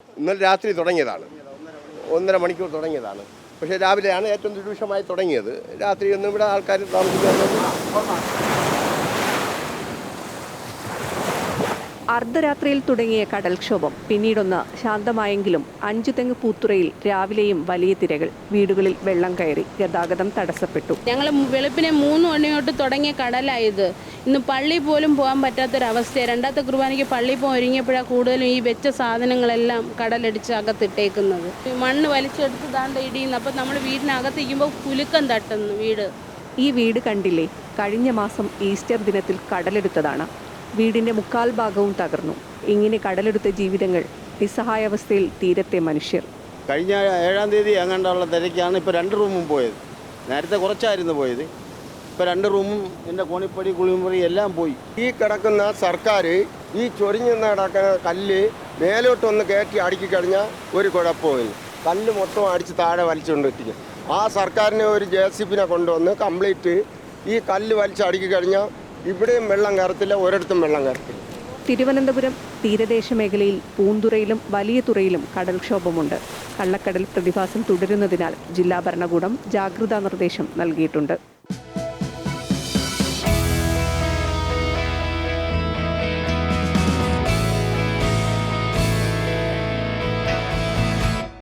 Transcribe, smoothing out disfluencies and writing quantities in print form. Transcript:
ഇന്നലെ രാത്രി തുടങ്ങിയതാണ്, 1.5 മണിക്കൂർ തുടങ്ങിയതാണ്. പക്ഷേ രാവിലെയാണ് ഏറ്റവും ദുരൂഹമായി തുടങ്ങിയത്. രാത്രിയൊന്നും ഇവിടെ ആൾക്കാർ താമസിക്കാൻ അർദ്ധരാത്രിയിൽ തുടങ്ങിയ കടൽക്ഷോഭം പിന്നീടൊന്ന് ശാന്തമായെങ്കിലും അഞ്ചുതെങ്ങ് പൂത്തുറയിൽ രാവിലെയും വലിയ തിരകൾ. വീടുകളിൽ വെള്ളം കയറി, ഗതാഗതം തടസ്സപ്പെട്ടു. ഞങ്ങൾ വെളുപ്പിനെ 3 മണി തൊട്ട് തുടങ്ങിയ കടലായത്. ഇന്ന് പള്ളി പോലും പോകാൻ പറ്റാത്തൊരവസ്ഥയാണ്. രണ്ടാമത്തെ കുർബാനയ്ക്ക് പള്ളി പോകാൻ ഒരുങ്ങിയപ്പോഴാണ് കൂടുതലും ഈ വെച്ച സാധനങ്ങളെല്ലാം കടലടിച്ച് അകത്തിട്ടേക്കുന്നത്. മണ്ണ് വലിച്ചെടുത്ത് ദാണ്ട് ഇടിയുന്നു. അപ്പം നമ്മൾ വീടിനകത്തിരിക്കുമ്പോൾ കുലുക്കം തട്ടുന്നു വീട്. ഈ വീട് കണ്ടില്ലേ? കഴിഞ്ഞ മാസം ഈസ്റ്റർ ദിനത്തിൽ കടലെടുത്തതാണ്. വീടിന്റെ 3/4 ഭാഗവും തകർന്നു. ഇങ്ങനെ കടലെടുത്ത ജീവിതങ്ങൾ, നിസ്സഹായാവസ്ഥയിൽ തീരത്തെ മനുഷ്യർ. കഴിഞ്ഞ 7-ാം തീയതി അങ്ങാണ്ടുള്ള തിരക്കാണ് ഇപ്പോൾ 2 റൂമും പോയത്. നേരത്തെ കുറച്ചായിരുന്നു പോയത്. ഇപ്പോൾ 2 റൂമും എൻ്റെ കോണിപ്പടി കുളിമുറി എല്ലാം പോയി. ഈ കിടക്കുന്ന സർക്കാർ ഈ ചൊരിഞ്ഞു കിടക്കുന്ന കല്ല് മേലോട്ടൊന്ന് കയറ്റി അടുക്കി കഴിഞ്ഞാൽ ഒരു കുഴപ്പമില്ല. കല്ല് മൊത്തം അടിച്ച് താഴെ വലിച്ചുകൊണ്ടിരിക്കും. ആ സർക്കാരിനെ ഒരു JCB കൊണ്ടുവന്ന് കംപ്ലീറ്റ് ഈ കല്ല് വലിച്ച് അടുക്കി കഴിഞ്ഞാൽ ഇവിടെയും വെള്ളം കയറത്തില്ല, ഒരിടത്തും വെള്ളം കയറത്തില്ല. തിരുവനന്തപുരം തീരദേശ മേഖലയിൽ പൂന്തുറയിലും വലിയ തുറയിലും കടൽക്ഷോഭമുണ്ട്. കള്ളക്കടൽ പ്രതിഭാസം തുടരുന്നതിനാൽ ജില്ലാ ഭരണകൂടം ജാഗ്രതാ നിർദ്ദേശം നൽകിയിട്ടുണ്ട്.